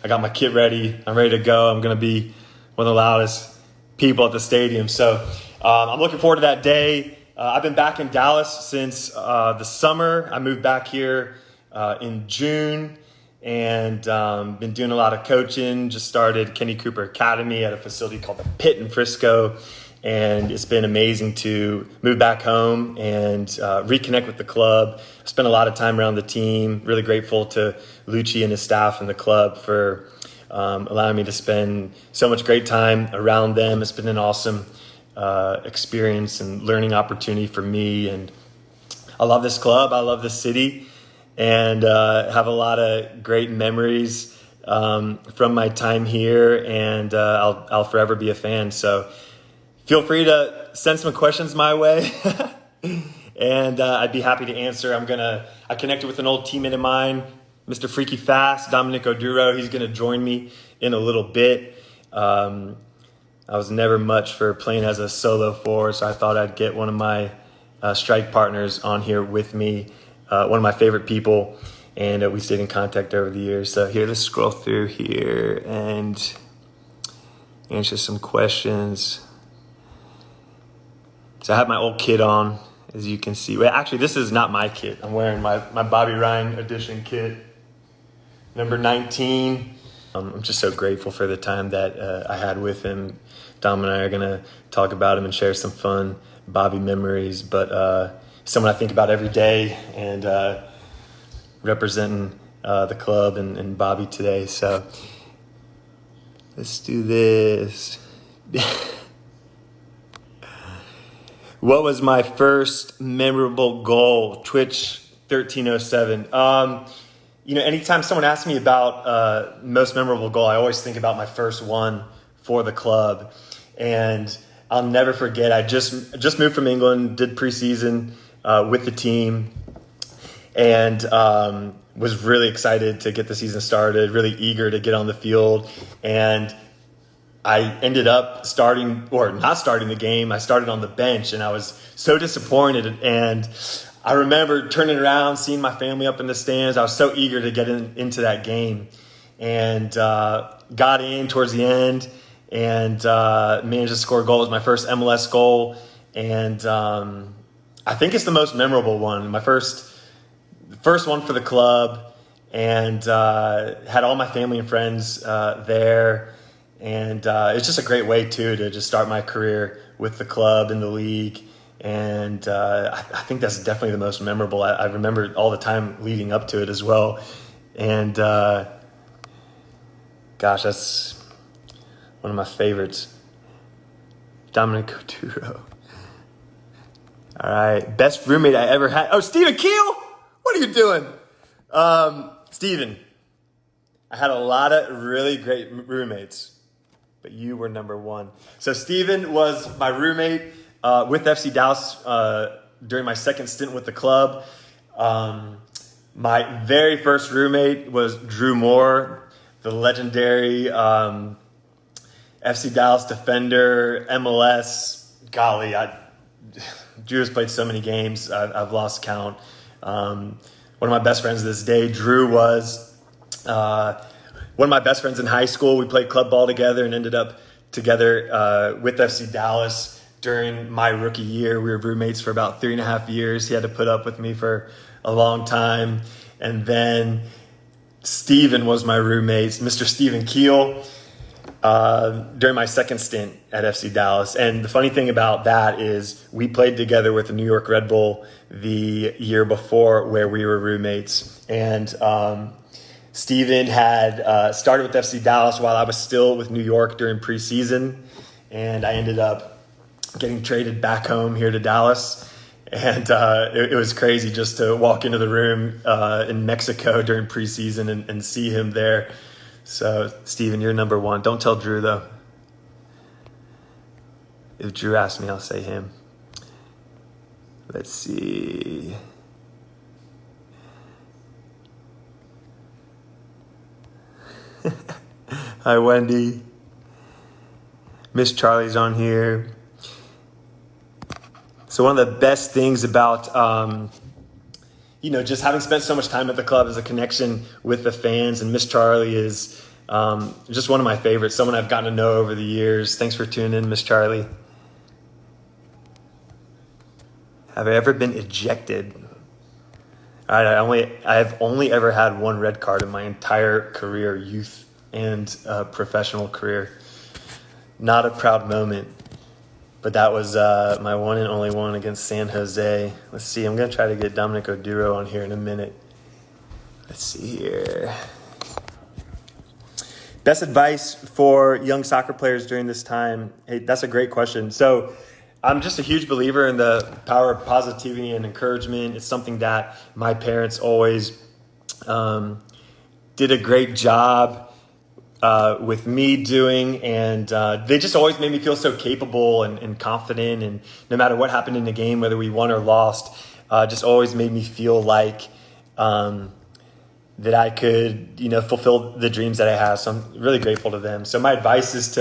I got my kit ready. I'm ready to go. I'm going to be one of the loudest people at the stadium. So I'm looking forward to that day. I've been back in Dallas since the summer. I moved back here in June and been doing a lot of coaching. Just started Kenny Cooper Academy at a facility called the Pit in Frisco. And it's been amazing to move back home and reconnect with the club. I spent a lot of time around the team. Really grateful to Lucci and his staff and the club for allowing me to spend so much great time around them. It's been an awesome experience and learning opportunity for me. And I love this club. I love this city, and have a lot of great memories from my time here. And I'll forever be a fan. So feel free to send some questions my way, and I'd be happy to answer. I connected with an old teammate of mine, Mr. Freaky Fast, Dominic Oduro. He's going to join me in a little bit. I was never much for playing as a solo forward, so I thought I'd get one of my strike partners on here with me, one of my favorite people, and we stayed in contact over the years. So here, let's scroll through here and answer some questions. So I have my old kit on, as you can see. Wait, actually, this is not my kit. I'm wearing my Bobby Ryan edition kit, number 19. I'm just so grateful for the time that I had with him. Dom and I are going to talk about him and share some fun Bobby memories. But someone I think about every day, and representing the club and Bobby today. So let's do this. What was my first memorable goal? Twitch 1307. Anytime someone asks me about most memorable goal, I always think about my first one for the club. And I'll never forget, I just moved from England, did preseason with the team, and was really excited to get the season started, really eager to get on the field. And I ended up not starting the game. I started on the bench, and I was so disappointed. And I remember turning around, seeing my family up in the stands. I was so eager to get into that game, and got in towards the end and managed to score a goal. It was my first MLS goal, and I think it's the most memorable one. My first one for the club, and had all my family and friends there. And it's just a great way, too, to just start my career with the club in the league. And I think that's definitely the most memorable. I remember all the time leading up to it as well. And gosh, that's one of my favorites. Dominic Oduro. All right. Best roommate I ever had. Oh, Stephen Keel? What are you doing? Stephen, I had a lot of really great roommates, but you were number one. So Steven was my roommate with FC Dallas during my second stint with the club. My very first roommate was Drew Moore, the legendary FC Dallas defender, MLS. Golly, Drew has played so many games, I've lost count. One of my best friends to this day, Drew was one of my best friends in high school. We played club ball together and ended up together with FC Dallas during my rookie year. We were roommates for about 3.5 years. He had to put up with me for a long time. And then Steven was my roommate, Mr. Steven Keel, during my second stint at FC Dallas. And the funny thing about that is we played together with the New York Red Bull the year before, where we were roommates. And Steven had started with FC Dallas while I was still with New York during preseason, and I ended up getting traded back home here to Dallas. And it was crazy just to walk into the room in Mexico during preseason and see him there. So, Steven, you're number one. Don't tell Drew, though. If Drew asks me, I'll say him. Let's see. Hi, Wendy. Miss Charlie's on here. So one of the best things about, just having spent so much time at the club is a connection with the fans. And Miss Charlie is Just one of my favorites, someone I've gotten to know over the years. Thanks for tuning in, Miss Charlie. Have I ever been ejected? All right, I've only ever had one red card in my entire career, youth and professional career. Not a proud moment, but that was my one and only one against San Jose. Let's see, I'm going to try to get Dominic Oduro on here in a minute. Let's see here. Best advice for young soccer players during this time? Hey, that's a great question. So I'm just a huge believer in the power of positivity and encouragement. It's something that my parents always did a great job with me doing, and they just always made me feel so capable and confident. And no matter what happened in the game, whether we won or lost, just always made me feel like that I could, fulfill the dreams that I have. So I'm really grateful to them. So my advice is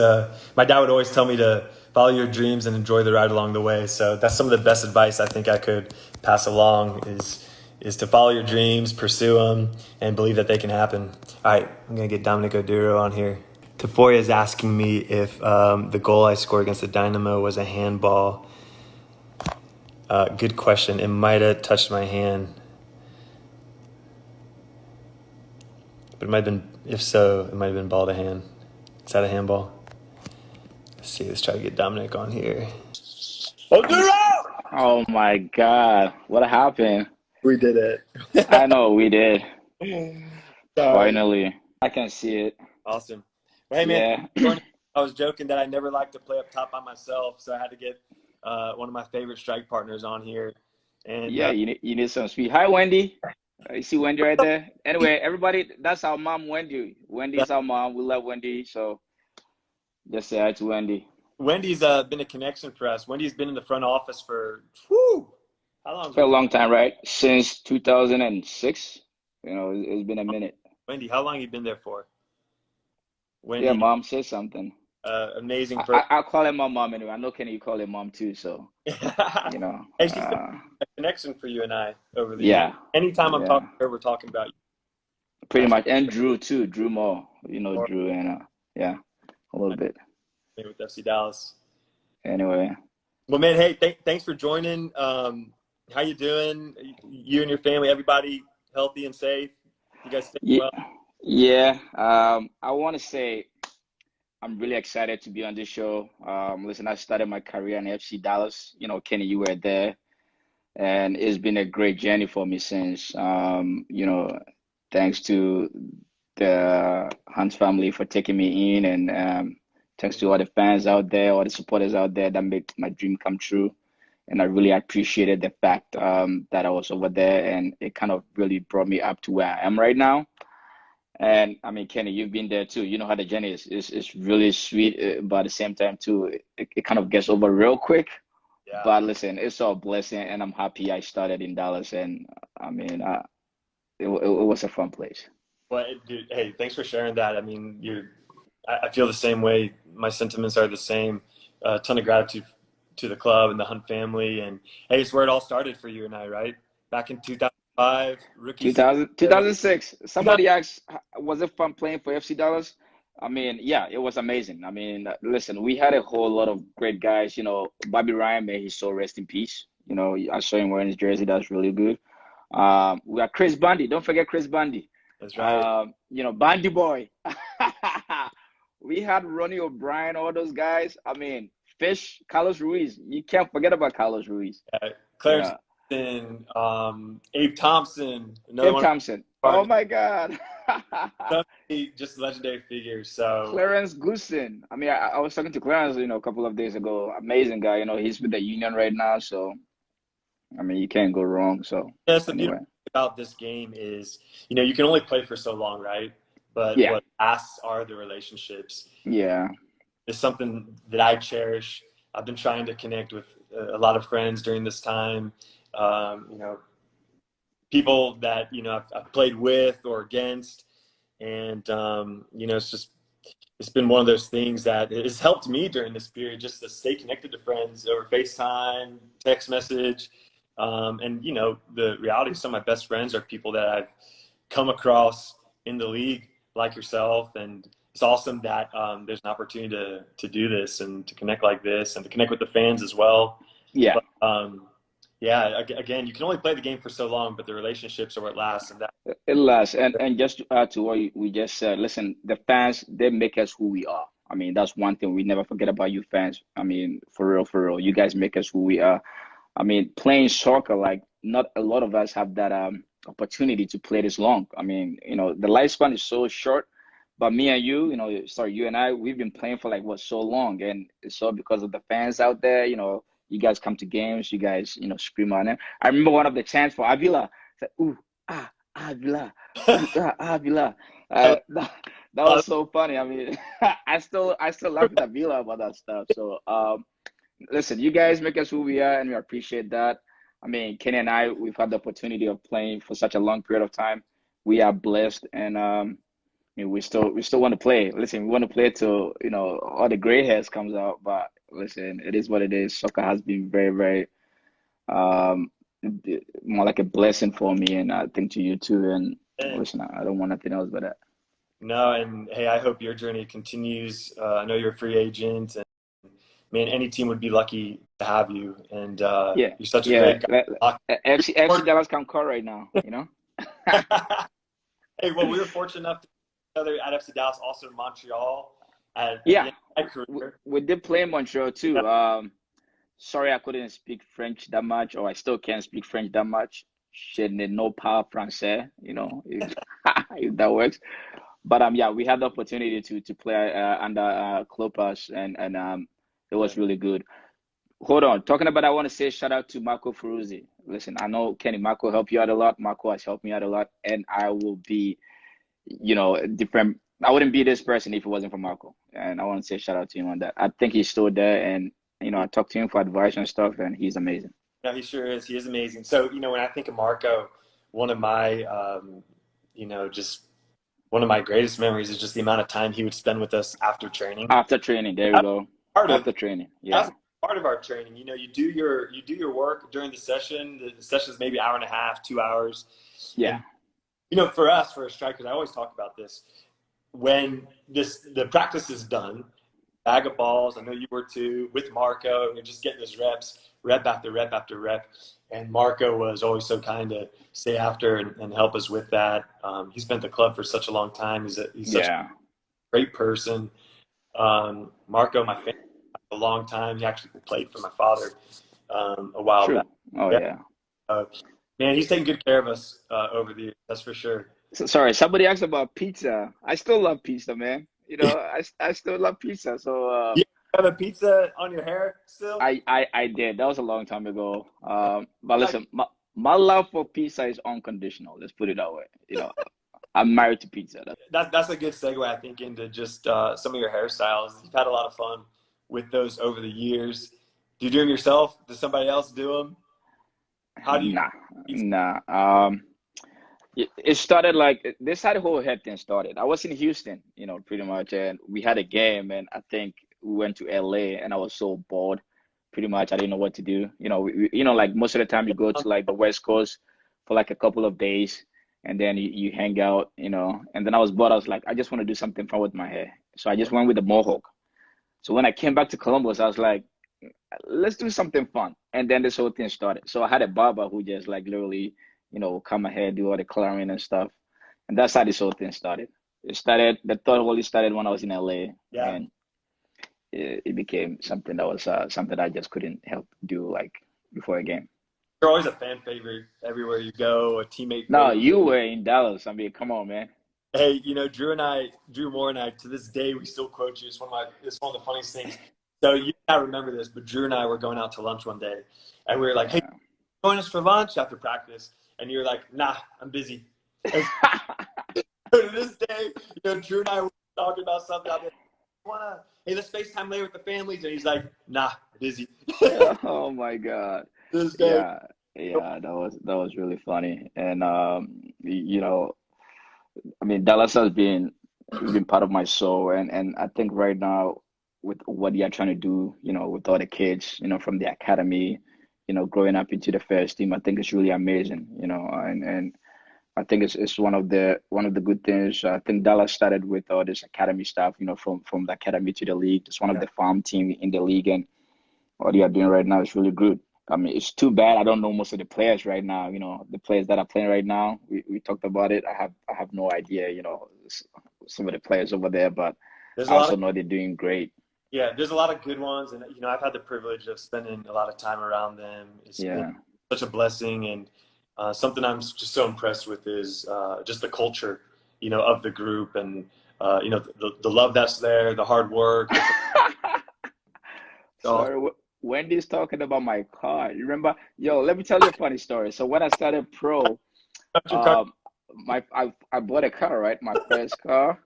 my dad would always tell me to follow your dreams and enjoy the ride along the way. So that's some of the best advice I think I could pass along is to follow your dreams, pursue them, and believe that they can happen. All right, I'm going to get Dominic Oduro on here. Tafoya is asking me if the goal I scored against the Dynamo was a handball. Good question. It might have touched my hand. But it might have been, if so, it might have been ball to hand. Is that a handball? Let's see, let's try to get Dominic on here. Oduro! Oh my God, what happened? We did it. I know we did. Sorry. Finally, I can see it. Awesome. Well, hey, man, Yeah. I was joking that I never like to play up top by myself, so I had to get one of my favorite strike partners on here. And Yeah, you need some speed. Hi, Wendy. You see Wendy right there? Anyway, everybody, that's our mom, Wendy. Wendy's our mom. We love Wendy, so just say hi to Wendy. Wendy's been a connection for us. Wendy's been in the front office for, how long? For a long time, right? Since 2006. It's been a minute. Wendy, how long have you been there for? Yeah, Wendy, mom, say something. amazing person. I call her my mom anyway. I know Kenny, you call her mom too, so you know. Hey, she's been a connection for you and I over the years. Yeah, Anytime I'm yeah. talking to her, we're talking about you. Pretty much, and Drew too. Drew Moore, Or Drew, and yeah, a little bit. with FC Dallas. Anyway, Well, man, hey, thanks for joining. How you doing? You and your family, everybody healthy and safe? You guys staying yeah, well? yeah. I want to say I'm really excited to be on this show. Listen, I started my career in FC Dallas. Kenny, you were there, and it's been a great journey for me since. Thanks to the Hunt family for taking me in, and thanks to all the fans out there, all the supporters out there that made my dream come true. And I really appreciated the fact that I was over there, and it kind of really brought me up to where I am right now. And I mean, Kenny, you've been there too. You know how the journey is. It's really sweet, but at the same time too, it kind of gets over real quick. Yeah. But listen, it's all a blessing, and I'm happy I started in Dallas. And I mean, it was a fun place. Well, dude, hey, thanks for sharing that. I mean, I feel the same way. My sentiments are the same. A ton of gratitude to the club and the Hunt family. And hey, it's where it all started for you and I, right? Back in 2005, rookie season. 2006. Somebody asked, was it fun playing for FC Dallas? I mean, yeah, it was amazing. I mean, listen, we had a whole lot of great guys. Bobby Ryan, may his soul rest in peace. I saw him wearing his jersey. That's really good. We got Chris Bundy. Don't forget Chris Bundy. That's right. Bundy boy. We had Ronnie O'Brien, all those guys. I mean, Fish, Carlos Ruiz. You can't forget about Carlos Ruiz. Clarence Johnson, Abe Thompson. Abe Thompson. Oh my God. Just legendary figures. So Clarence Goosen. I mean, I was talking to Clarence, a couple of days ago. Amazing guy. He's with the Union right now. So, I mean, you can't go wrong. So, that's the anyway. beautiful thing about this game is, you can only play for so long, right? But Yeah. what lasts are the relationships. Yeah. It's something that I cherish. I've been trying to connect with a lot of friends during this time. People that, I've played with or against. And, it's been one of those things that has helped me during this period just to stay connected to friends over FaceTime, text message. The reality is some of my best friends are people that I've come across in the league like yourself, and it's awesome that there's an opportunity to do this and to connect like this and to connect with the fans as well. Yeah. But yeah, again, you can only play the game for so long, but the relationships are what lasts, and that. It lasts. And just to add to what we just said, listen, the fans, they make us who we are. I mean, that's one thing we never forget about you fans. I mean, for real, you guys make us who we are. I mean, playing soccer, like not a lot of us have that opportunity to play this long. I mean, the lifespan is so short, but me and you, sorry, you and I, we've been playing for like what so long, and it's all because of the fans out there. You guys come to games, you guys, scream on it. I remember one of the chants for Avila, said, "Ooh, ah, Avila, ooh, ah, Avila." That Uh, was so funny. I mean, I still laugh at Avila about that stuff. So, listen, you guys make us who we are, and we appreciate that. I mean, Kenny and I, we've had the opportunity of playing for such a long period of time. We are blessed, and I mean, we still want to play. Listen, we want to play till all the gray hairs comes out. But listen, it is what it is. Soccer has been very, very um more like a blessing for me, and I think to you too. And and listen, I don't want nothing else but that. no, and hey, I hope your journey continues. I know you're a free agent, and man, any team would be lucky to have you. And Yeah, you're such a yeah. great guy. FC Dallas can call right now. Hey, well, we were fortunate enough to know each other at FC Dallas, also in Montreal at the Yeah, end of my we, career. we did play in Montreal Yeah, too. Sorry, I couldn't speak French that much, or I still can't speak French that much. Je ne know pas français, if, if that works. But yeah, we had the opportunity to play under Klopas, and it yeah. was really good. Hold on, talking about, I want to say shout out to Marco Ferruzzi. Listen, I know Kenny Marco helped you out a lot. Marco has helped me out a lot, and I will be, different. I wouldn't be this person if it wasn't for Marco, and I want to say shout out to him on that. I think he's still there, and I talked to him for advice and stuff, and he's amazing. No, he sure is. He is amazing. So, when I think of Marco, one of my, just one of my greatest memories is just the amount of time he would spend with us after training. After training, there we That's go. part of After training, that's yeah, part of our training. You do your work during the session. The session is maybe hour and a half, 2 hours, and yeah, for us, for strikers, I always talk about this. When the practice is done, bag of balls. I know you were too with Marco. You're just getting his reps, rep after rep after rep. And Marco was always so kind to stay after and help us with that. He spent the club for such a long time. He's such a yeah. great person. Marco, my family, a long time. He actually played for my father a while back. True. Oh Yeah, yeah. uh, man, he's taken good care of us over the years. That's for sure. Sorry, somebody asked about pizza. I still love pizza, man. I still love pizza. So You have a pizza on your hair still? I did. That was a long time ago. But Like, listen, my love for pizza is unconditional. Let's put it that way. I'm married to pizza. that's a good segue, I think, into just some of your hairstyles. You've had a lot of fun with those over the years. Do you do them yourself? Does somebody else do them? How do you? Nah, nah. It started like this, how the whole head thing started. I was in Houston, pretty much, and we had a game, and I think we went to LA, and I was so bored, pretty much. I didn't know what to do. Like most of the time you go to like the West Coast for like a couple of days, and then you hang out, And then I was bored. I was like, I just want to do something fun with my hair, so I just went with the mohawk. So when I came back to Columbus, I was like, let's do something fun. And then this whole thing started. So I had a barber who just like literally, come ahead, do all the coloring and stuff. And that's how this whole thing started. The thought really started when I was in LA, Yeah, and it became something that was something I just couldn't help do like before a game. you're always a fan favorite everywhere you go, a teammate No, favorite. you were in Dallas. I mean, come on, man. Hey, Drew Moore and I, to this day, we still quote you. It's one of the funniest things. So you may not remember this, but Drew and I were going out to lunch one day, and we were like, "Hey, Yeah. join us for lunch after practice," and you were like, "Nah, I'm busy." And so to this day, Drew and I were talking about something. I'll be like, hey, let's FaceTime later with the families, and he's like, "Nah, busy." Oh my God. This guy. Yeah. Yeah, that was really funny. And I mean, Dallas has been part of my soul, and I think right now with what you're trying to do, with all the kids, from the academy, growing up into the first team, I think it's really amazing, and I think it's one of the good things. I think Dallas started with all this academy stuff, from the academy to the league. It's one of Yeah. the farm team in the league, and what they are doing right now is really good. I mean, it's too bad I don't know most of the players right now. The players that are playing right now. We talked about it. I have no idea. Some of the players over there, but There's I a lot also of know they're doing great. Yeah, there's a lot of good ones, and I've had the privilege of spending a lot of time around them. It's been Yeah, such a blessing, and something I'm just so impressed with is just the culture, of the group, and the love that's there, the hard work. So, sorry, Wendy's talking about my car. You remember? Yo, let me tell you a funny story. So when I started pro, your car, um, I bought a car, right? My first car.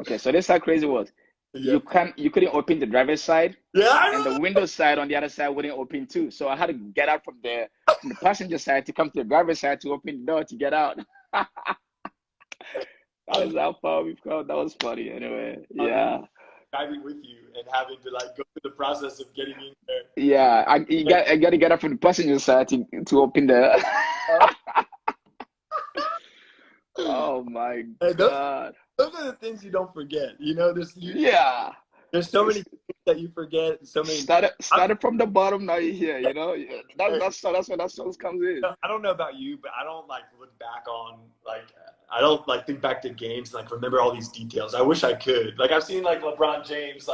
Okay, so this is how crazy it was. yeah, You couldn't open the driver's side, yeah, I and the remember. window side on the other side wouldn't open too. So I had to get out from the passenger side to come to the driver's side to open the door to get out. That is how far we've come. That was funny. Anyway, yeah. Driving with you and having to go through the process of getting in there. Yeah, I got to get up from the passenger side to open the. Uh, Oh my hey, God. those are the things you don't forget. Yeah. There's so many It's things that you forget. So many. started from the bottom. Now you're here. Yeah, I, that's where that song comes in. I don't know about you, but I don't look back on I don't think back to games and remember all these details. I wish I could. I've seen LeBron James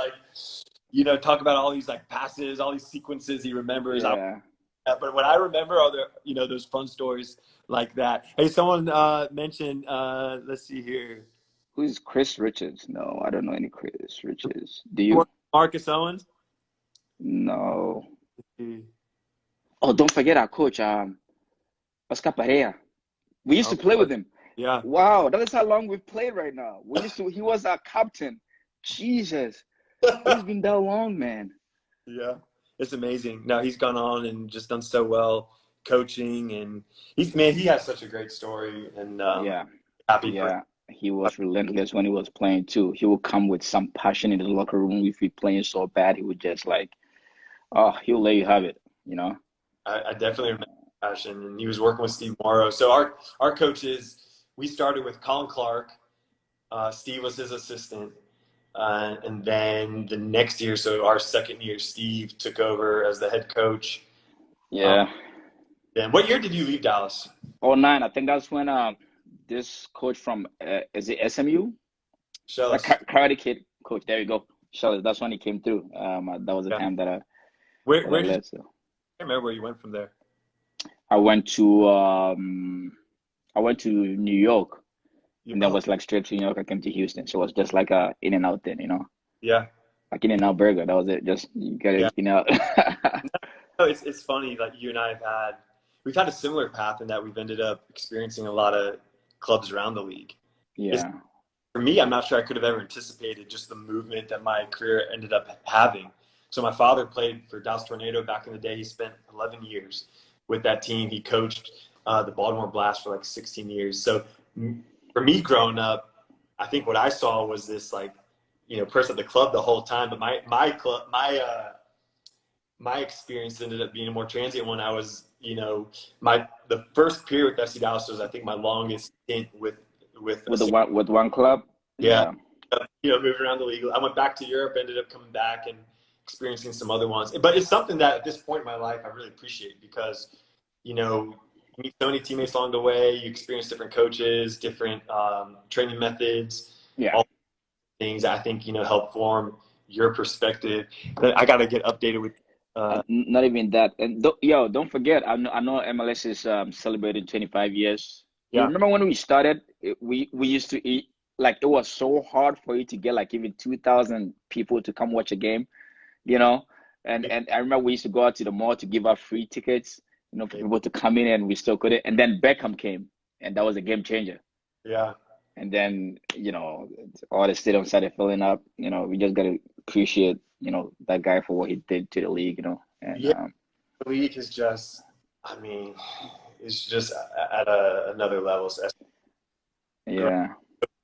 talk about all these passes, all these sequences he remembers. Yeah. But what I remember are those fun stories like that. Hey, someone mentioned let's see here. Who's Chris Richards? No, I don't know any Chris Richards. Do You you? work with Marcus Owens? No. Oh, don't forget our coach, Oscar Pereira. We used Oh, to play with him. yeah. Wow, that is how long we've played right now. He was our captain. Jesus. It's been that long, man. Yeah, it's amazing. No, he's gone on and just done so well coaching, and he has such a great story, and Yeah. happy for him. Yeah. He was relentless when he was playing too. He would come with some passion in the locker room. If we playing so bad, he would just he'll let you have it, you know? I definitely remember passion, and he was working with Steve Morrow. So our coaches, we started with Colin Clark. Steve was his assistant, and then the next year, so our second year, Steve took over as the head coach. Uh, Yeah. and what year did you leave Dallas? Oh nine, I think that's when this coach from is it SMU? The Shellis. Karate Kid coach. There you go. Charlotte. That's when he came through. That was the Yeah. time that I Where did you? left. So I remember where you went from there. I went to New York, and then Oh, was straight to New York. I came to Houston, so it was just like a in and out thing, yeah, like in and out burger. That was it. Just you get yeah. it in out. No, it's funny. You and I we've had a similar path in that we've ended up experiencing a lot of clubs around the league. It's, Yeah, for me, I'm not sure I could have ever anticipated just the movement that my career ended up having. So my father played for Dallas Tornado back in the day. He spent 11 years with that team. He coached the Baltimore Blast for 16 years. So for me growing up, I think what I saw was this person at the club the whole time. But my club my experience ended up being a more transient one. I was, the first period with FC Dallas was, I think, my longest stint with a with one club. yeah, Yeah, moving around the league. I went back to Europe, ended up coming back and experiencing some other ones. But it's something that at this point in my life I really appreciate because, you meet so many teammates along the way. You experience different coaches, different training methods, yeah. all things I think help form your perspective. But I got to get updated with. Not even that. And don't forget. I know MLS is celebrating 25 years. You Yeah. remember when we started? We used to eat it was so hard for you to get even 2,000 people to come watch a game. you know. And I remember we used to go out to the mall to give out free tickets, for people to come in, and we still couldn't. And then Beckham came, and that was a game changer. Yeah. And then, all the stadiums started filling up. We just gotta appreciate, that guy for what he did to the league. And Yeah. The league is just, I mean, it's just at another level. So that's yeah,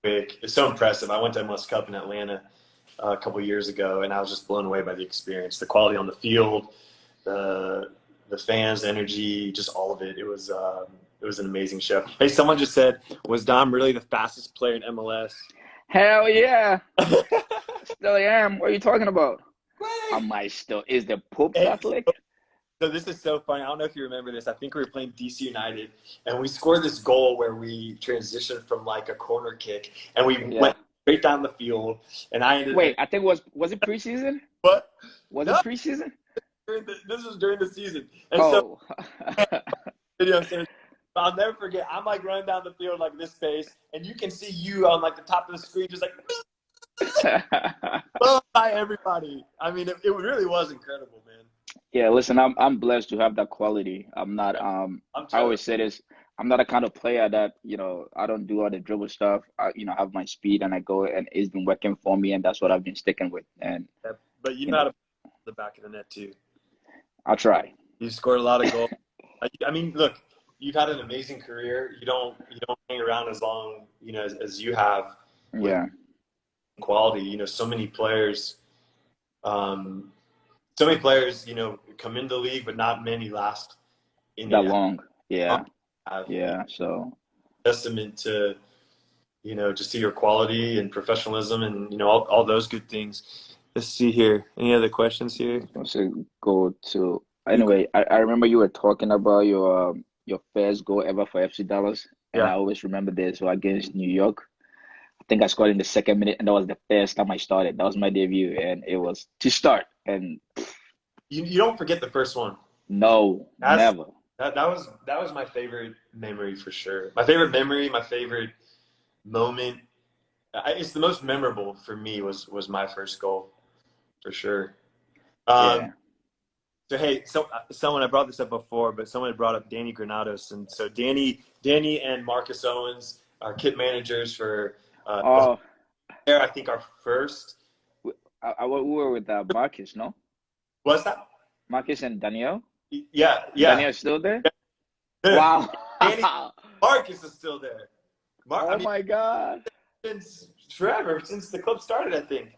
big. It's so impressive. I went to MLS Cup in Atlanta a couple years ago, and I was just blown away by the experience, the quality on the field, the fans, the energy, just all of it. It was It was an amazing show. Hey, someone just said, was Dom really the fastest player in MLS? Hell yeah, still am. What are you talking about? I might still. Is the Pope Hey, Catholic? so this is so funny. I don't know if you remember this. I think we were playing DC United, and we scored this goal where we transitioned from like a corner kick, and we Yeah. went straight down the field. And I ended Wait, I think was it preseason? what? Was it No, preseason? this was during the season. And so, Oh. video saying, I'll never forget. I'm like running down the field like this pace, and you can see you on like the top of the screen, just like by everybody. I mean, it really was incredible, man. Yeah, listen, I'm blessed to have that quality. I'm not I'm I jealous. always say this, I'm not a kind of player that, I don't do all the dribble stuff. I have my speed and I go, and it's been working for me, and that's what I've been sticking with. And Yeah, but you you know how know, to put the back of the net too. I'll try. You scored a lot of goals. I mean, look, you've had an amazing career. You don't hang around as long, as you have with Yeah, quality. So many players, um, come into the league, but not many last in that it. long. Yeah, Have yeah. So testament to just to your quality and professionalism and all those good things. Let's see here. Any other questions here? let's say go to anyway. I remember you were talking about your first goal ever for FC Dallas, and I Yeah. always remember this. So against New York. I think I scored in the second minute, and that was the first time I started. That was my debut, and it was to start. And You don't forget the first one. no, That's never. that was my favorite memory for sure. My favorite memory, my favorite moment. It's the most memorable for me was my first goal for sure. Um, Yeah. so hey, someone I brought this up before, but someone had brought up Danny Granados, and so Danny and Marcus Owens are kit managers for Oh, I think our first. we were with Marcus, no? What's that? Marcus and Danielle. Yeah, yeah. Danielle's still there? Yeah. Wow. Danny Marcus is still there. I Oh mean, my God. since forever, since the club started, I think.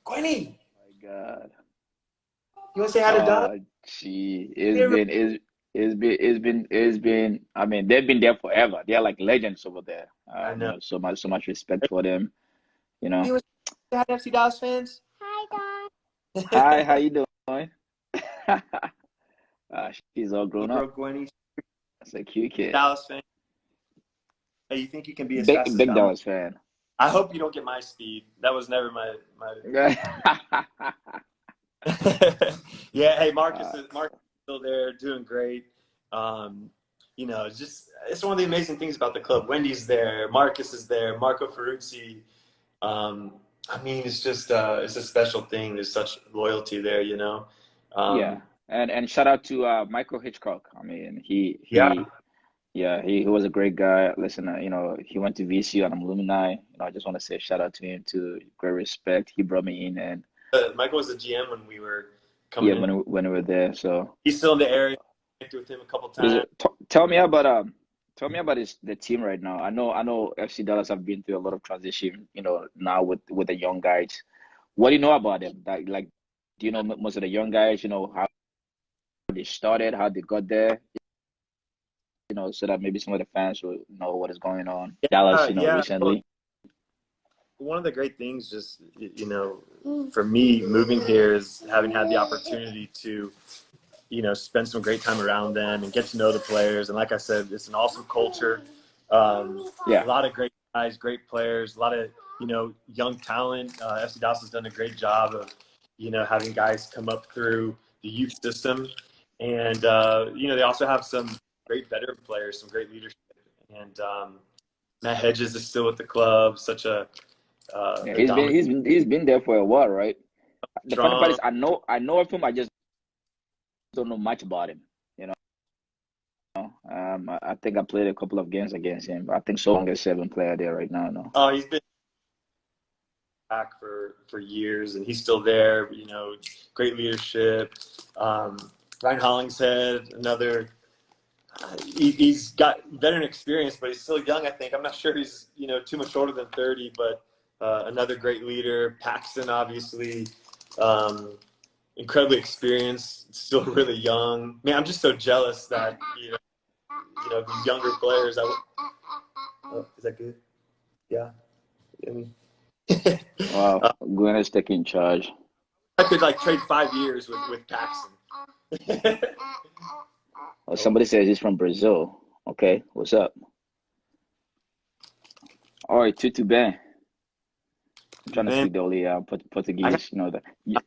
Quinny, My God. you want to say hi to Donna? Oh, gee. Here, It's been. I mean, they've been there forever. They're like legends over there. I know. So much respect for them. You know. You want to say hi to FC Dallas fans? Hi, how you doing? She's all grown up. Bro, Quinny, That's a cute kid. Dallas fan. Hey, you think you can be as fast as Big Dom? Dallas fan. I hope you don't get my speed. That was never my. Yeah. Hey, Marcus is still there, doing great. Um, it's one of the amazing things about the club. Wendy's there, Marcus is there, Marco Ferruzzi. Um, I mean, it's a special thing. There's such loyalty there. Yeah, Um, and shout out to Michael Hitchcock. I mean, yeah, he was a great guy. Listen, he went to VCU and alumni. I just want to say shout out to him too. Great respect. He brought me in, and Michael was the GM when we were yeah, coming in. when we were there. So, He's still in the area. I connected with him a couple times. tell me about the team right now. I know FC Dallas have been through a lot of transition. Now with the young guys. What do you know about them? Like, do you know most of the young guys? How they started, how they got there. So that maybe some of the fans will know what is going on. Dallas, Yeah. Well, recently. one of the great things, just for me moving here is having had the opportunity to spend some great time around them and get to know the players. And like I said, it's an awesome culture. A Yeah, lot of great guys, great players, a lot of, young talent. FC Dallas has done a great job of, having guys come up through the youth system. And, they also have some great veteran players, some great leadership. And Matt Hedges is still with the club, such yeah. a dominant, He's been there for a while, right? The funny part strong. is I know of him. I just don't know much about him. You know. I think I played a couple of games against him. I think so long as seven player there right now. No. He's been back for years, and he's still there. Great leadership. Ryan Hollingshead, another. He's got veteran experience, but he's still young. I think I'm not sure he's too much older than 30, but another great leader. Paxton, obviously, incredibly experienced, still really young. Man, I'm just so jealous that these younger players. Oh, is that good? Yeah. I mean, Wow, Gwen is taking charge. I could like trade 5 years with Paxson. Oh, somebody says he's from Brazil. Okay, what's up? All right, tudo bem. I'm trying to Ben, speak the only I got, Portuguese.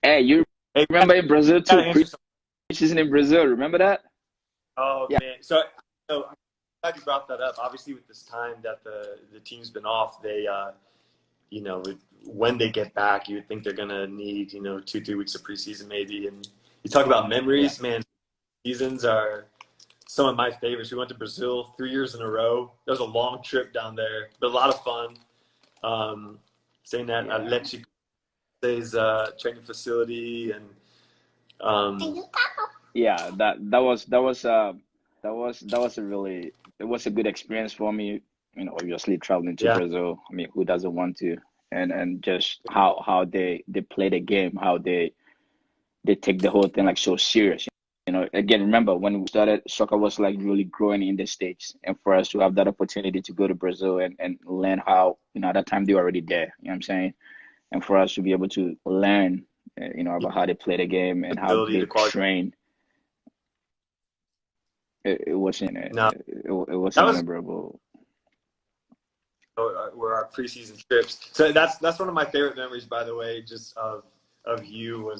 Hey, you hey, remember in Brazil gotta too? answer. Preseason in Brazil. Remember that? Oh Yeah. man, so I'm glad you brought that up. Obviously, with this time that the team's been off, they when they get back, you would think they're gonna need 2-3 weeks of preseason maybe. And you talk about Yeah. memories, man. Seasons are some of my favorites. We went to Brazil 3 years in a row. That was a long trip down there, but a lot of fun. Saying that at Yeah. Leche's training facility and Yeah, that was a really it was a good experience for me. Obviously traveling to yeah, Brazil. I mean, who doesn't want to? And just how they play the game, how they take the whole thing like so serious. Again, remember when we started, soccer was like really growing in the States, and for us to have that opportunity to go to Brazil and learn how, at that time they were already there. You know what I'm saying? And for us to be able to learn, about how they play the game and how ability they to qualify. train, it wasn't Now it that wasn't was memorable. were our preseason trips. So that's one of my favorite memories, by the way, just of you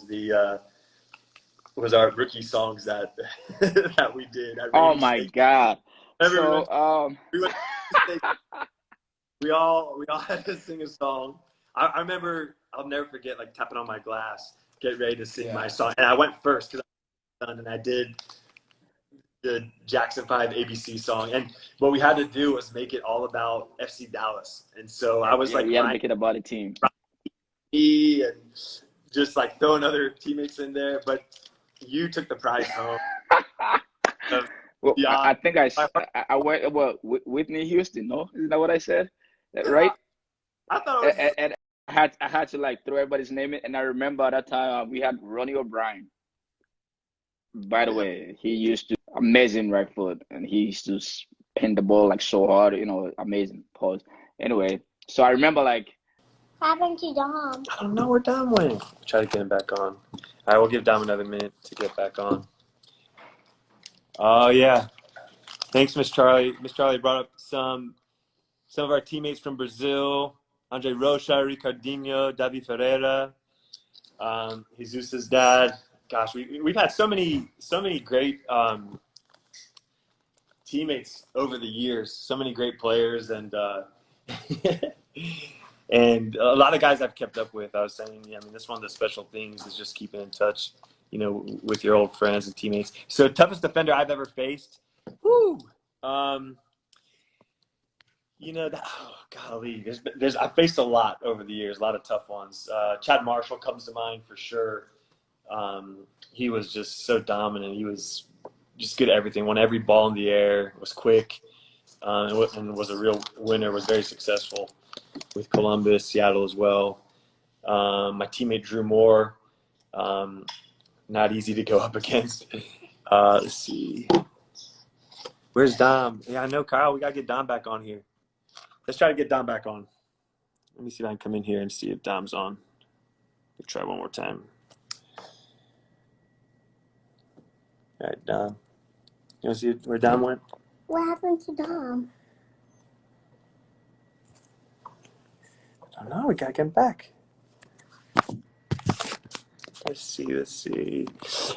was our rookie songs that that we did at Oh Radio my Station. God. Remember So we went to Radio Station, we all had to sing a song. I remember I'll never forget like tapping on my glass, get ready to sing my yeah. song, and I went first because I was done, and I did the Jackson 5 ABC song. And what we had to do was make it all about FC Dallas. And so I Yeah, was yeah, like you had to Ryan make it about a team. and just like throwing other teammates in there. But you took the prize home. Well, Yeah, I think I went, well, Whitney Houston, no? Isn't that what I said? Right? I thought it was. And I had to like throw everybody's name in, and I remember at that time we had Ronnie O'Brien. By the Yeah. way, he used to amazing right foot, and he used to spin the ball like so hard, amazing. Pause. Anyway, so I remember like What happened to Dom? I don't know where Dom went. Try to get him back on. I will give Dom another minute to get back on. Oh yeah, thanks, Miss Charlie. Miss Charlie brought up some of our teammates from Brazil: Andre Rocha, Ricardinho, Davi Ferreira, Jesus's dad. Gosh, we've had so many great teammates over the years. So many great players, and and a lot of guys I've kept up with. I was saying, yeah, I mean, that's one of the special things is just keeping in touch, with your old friends and teammates. So, toughest defender I've ever faced. Woo. Um, golly, there's I've faced a lot over the years, a lot of tough ones. Chad Marshall comes to mind for sure. He was just so dominant. He was just good at everything. Won every ball in the air. Was quick, and was a real winner. Was very successful with Columbus, Seattle as well. My teammate Drew Moore, um, not easy to go up against. Let's see. Where's Dom? Yeah, I know, Kyle. We got to get Dom back on here. Let's try to get Dom back on. Let me see if I can come in here and see if Dom's on. We'll try one more time. All right, Dom. You want to see where Dom went? What happened to Dom? I don't know. We got to get him back. Let's see. If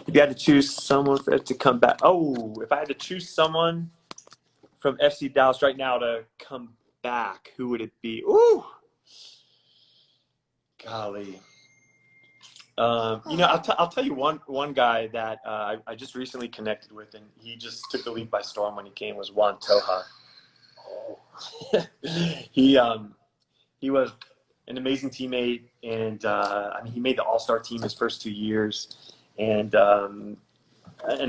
you had to choose someone for it to come back. Oh, if I had to choose someone from FC Dallas right now to come back, who would it be? Ooh, golly. I'll tell you one guy that I just recently connected with, and he just took the league by storm when he came. Was Juan Toja. He was an amazing teammate, and he made the All-Star team his first 2 years, and an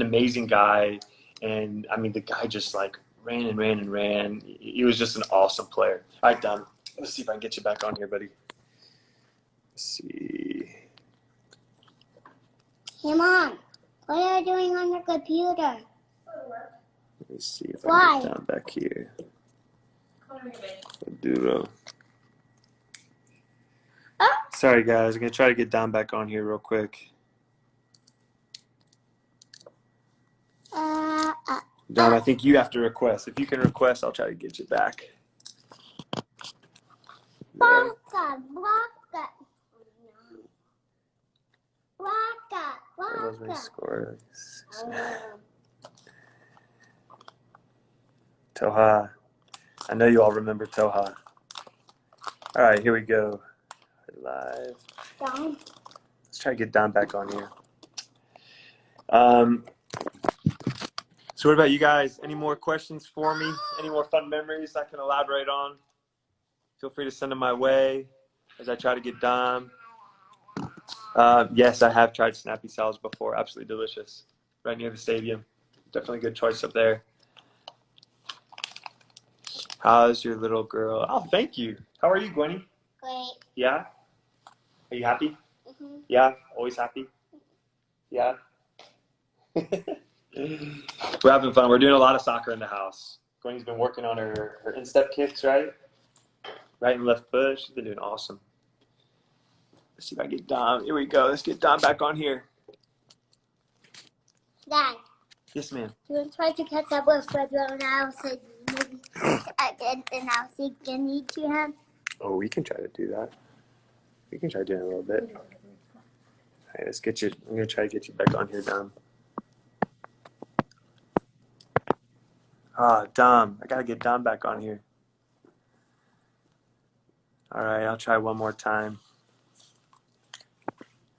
amazing guy. And I mean, the guy just like ran and ran and ran. He was just an awesome player. All right, Don. Let's see if I can get you back on here, buddy. Let's see. Hey, Mom. What are you doing on your computer? Let me me see if I Why? can get down back here. Oduro. Oh. Sorry, guys. I'm going to try to get down back on here real quick. Dom, I think you have to request. If you can request, I'll try to get you back. There. There was my score. Toha. I know you all remember Toha. All right, here we go. Live. Let's try to get Don back on here. So what about you guys? Any more questions for me? Any more fun memories I can elaborate on? Feel free to send them my way as I try to get Dom. Yes, I have tried Snappy Salads before. Absolutely delicious. Right near the stadium. Definitely a good choice up there. How's your little girl? Oh, thank you. How are you, Gwenny? Great. Yeah? Are you happy? Mm-hmm. Yeah? Always happy? Yeah? We're having fun. We're doing a lot of soccer in the house. Gwenny's been working on her instep kicks, right? Right and left foot. She's been doing awesome. Let's see if I can get Dom. Here we go. Let's get Dom back on here. Dad, Yes, ma'am. you want to try to catch up with Fredro and I'll say maybe again and I'll see Jenny to him? Oh, we can try to do that. We can try doing it a little bit. All right, let's get you. I'm going to try to get you back on here, Dom. Dom. I got to get Dom back on here. All right, I'll try one more time.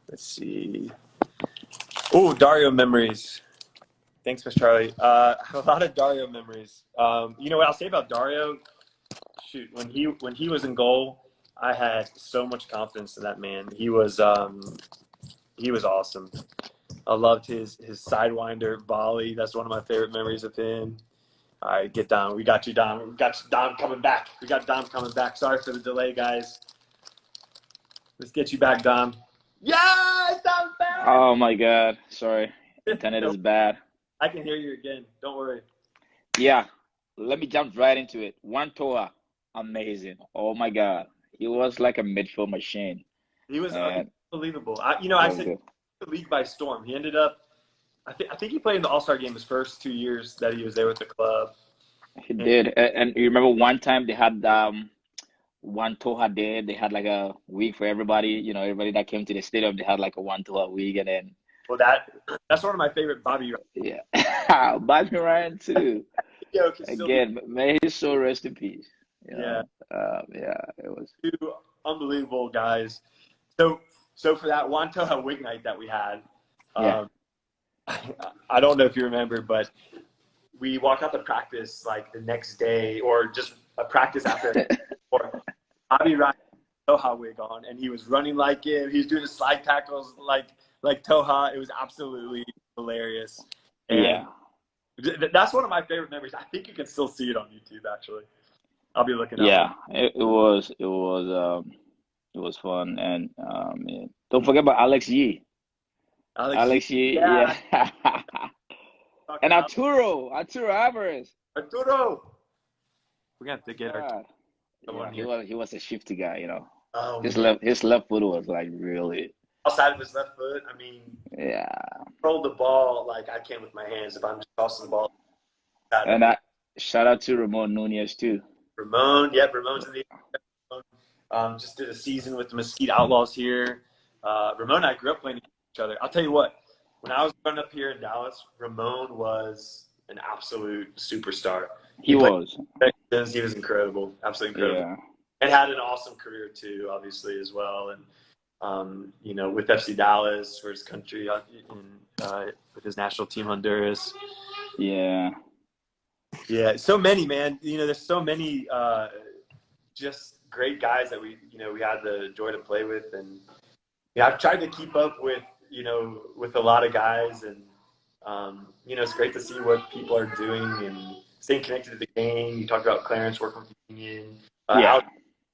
Let's see. Oh, Dario memories. Thanks, Miss Charlie. A lot of Dario memories. You know what I'll say about Dario? Shoot, when he was in goal, I had so much confidence in that man. He was awesome. I loved his sidewinder volley. That's one of my favorite memories of him. All right, get Dom. We got you, Dom. We got Dom coming back. We got Dom coming back. Sorry for the delay, guys. Let's get you back, Dom. Yes, Dom's back. Oh my God. Sorry. Internet is bad. I can hear you again. Don't worry. Yeah. Let me jump right into it. One Toa. Amazing. Oh my God. He was like a midfield machine. He was And unbelievable. that I was said good. the league by storm. He ended up. I think he played in the All-Star game his first 2 years that he was there with the club. He did. And you remember one time they had one Toha Day. They had like a week for everybody. You know, everybody that came to the stadium, they had like a one Toha week, and then Well, that's one of my favorite Bobby yeah, Bobby Ryan too. Yo can still be. Again, may his soul rest in peace. You Yeah, know, yeah, it was. two unbelievable guys. So for that Wantoha Wig night that we had, Yeah. I don't know if you remember, but we walked out to practice like the next day or just a practice after. Or Bobby Ryan had Toha wig on, and he was running like him. He was doing the slide tackles like Toha. It was absolutely hilarious. And Yeah, that's one of my favorite memories. I think you can still see it on YouTube, actually. I'll be looking out for yeah. It was fun, and yeah. Don't forget about Alex Yee. Alex. Alex Yee, Yeah, yeah. talking And about Arturo Alvarez. Arturo. We're gonna have to get God. someone Yeah, he here. was a shifty guy, you know. Oh His man, left foot was like really, outside of his left foot. I mean, yeah. control the ball like I can with my hands. If I'm just tossing the ball out of And it. shout out to Ramon Nunez too. Ramon, yep, Ramon's in the. Just did a season with the Mesquite Outlaws here. Ramon and I grew up playing against each other. I'll tell you what, when I was growing up here in Dallas, Ramon was an absolute superstar. He Played was, Texas. He was incredible, absolutely incredible, yeah. and had an awesome career too, obviously as well. And with FC Dallas for his country, with his national team Honduras. Yeah. Yeah, so many, man. There's so many just great guys that we had the joy to play with, and I've tried to keep up with with a lot of guys, and it's great to see what people are doing and staying connected to the game. You talked about Clarence working with the union. Yeah.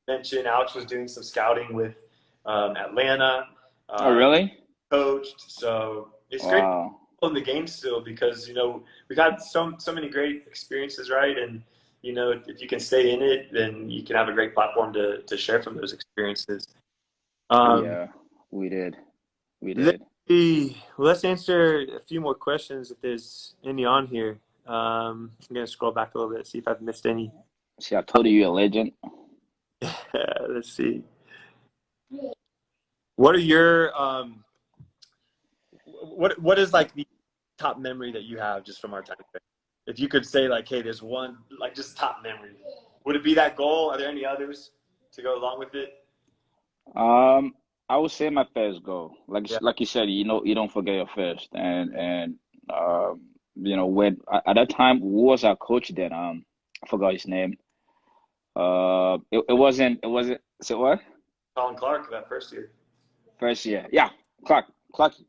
Alex was doing some scouting with Atlanta. Oh, really? Coached, so it's great Wow. in the game still because, you know, we've had so many great experiences, right? And, you know, if you can stay in it, then you can have a great platform to share from those experiences. Yeah, we did. We Let's did. see. Well, let's answer a few more questions if there's any on here. I'm gonna scroll back a little bit, see if I've missed any. See, I told you you're a legend. Let's see. What are your what is like the top memory that you have just from our time together? If you could say like, hey, there's one like just top memory. Would it be that goal? Are there any others to go along with it? Um, I would say my first goal. Yeah. Like you said, you know, you don't forget your first. And you know, when at that time, who was our coach then? I forgot his name. It wasn't. So what? Colin Clark that first year. First year, yeah, Clark.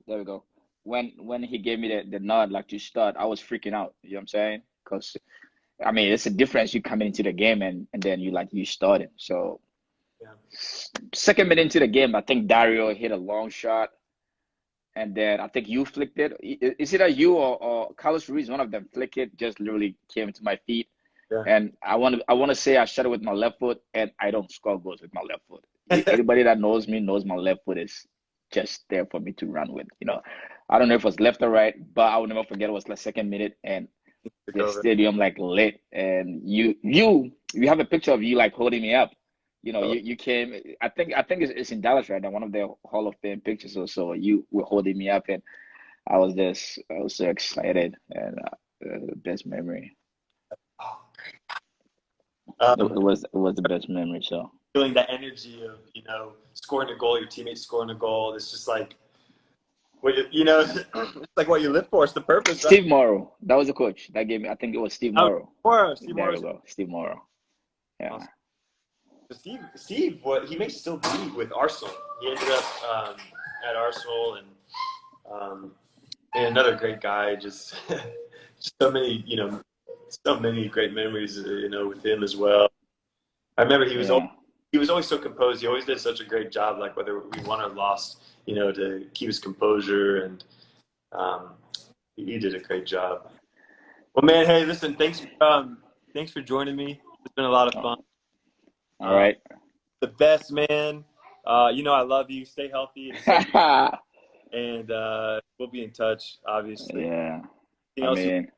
There we go. When he gave me the nod like to start, I was freaking out. You know what I'm saying? Because I mean, it's a difference you coming into the game and then you started. So Yeah. second minute into the game, I think Dario hit a long shot, and then I think you flicked it. Is it you or Carlos Ruiz? One of them flicked it, just literally came to my feet. Yeah. And I want to say I shot it with my left foot, and I don't score goals with my left foot. Anybody that knows me knows my left foot is just there for me to run with. You know, I don't know if it was left or right, but I will never forget it was like second minute, and Took the over. stadium like lit, and you have a picture of you like holding me up. You know, Oh, you came. I think it's in Dallas right now, one of the Hall of Fame pictures or so. You were holding me up, and I was so excited, and best memory. It was the best memory. So feeling that energy of, you know, scoring a goal, your teammates scoring a goal. It's just like what you know, it's like what you live for. It's the purpose, right? Steve Morrow, that was the coach that gave me. I think it was Steve Oh, Morrow. Steve There Morrow. we go, Steve Morrow. Yeah. Awesome. Steve, what he may still be with Arsenal. He ended up at Arsenal, and another great guy. Just, just so many, you know, so many great memories, you know, with him as well. I remember Yeah. he was always so composed. He always did such a great job, like whether we won or lost, you know, to keep his composure, and um, he did a great job. Well, man, hey, listen, thanks for joining me. It's been a lot of Oh, fun. all Um, right. the best, man. You know I love you. Stay healthy and safe, and we'll be in touch. Obviously. Yeah. Anything I else mean,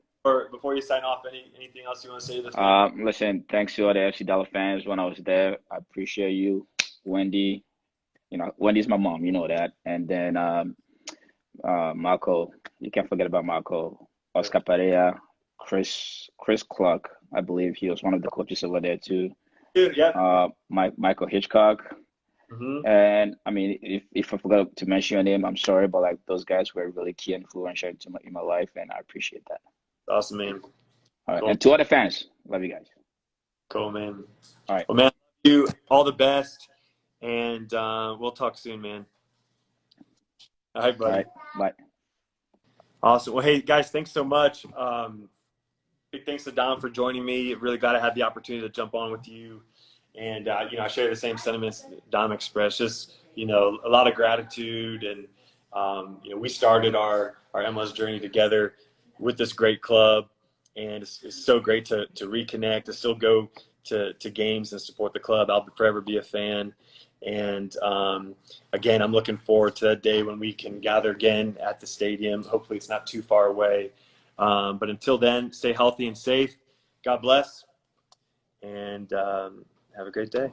before you sign off? Anything else you want to say to the fans? listen, thanks to all the FC Dollar fans when I was there. I appreciate you, Wendy. You know, Wendy's my mom, you know that. And then Marco, you can't forget about Marco, Oscar Pereira, Chris Clark. I believe he was one of the coaches over there too. Dude, yeah. Michael Hitchcock. Mm-hmm. And I mean, if I forgot to mention your name, I'm sorry, but like those guys were really key influential in my life, and I appreciate that. Awesome, man. All right, Cool. and to all the fans, love you guys. Cool, man. All right, Well, man, you all the best, and we'll talk soon, man. All right, all buddy. right, bye. Awesome. Well, hey, guys, thanks so much. Big thanks to Dom for joining me. Really glad I had the opportunity to jump on with you. And, you know, I share the same sentiments Dom expressed. Just, you know, a lot of gratitude. And, you know, we started our MLS journey together with this great club. And it's so great to reconnect, to still go to games and support the club. I'll forever be a fan. And again, I'm looking forward to that day when we can gather again at the stadium. Hopefully it's not too far away. But until then, stay healthy and safe. God bless, and have a great day.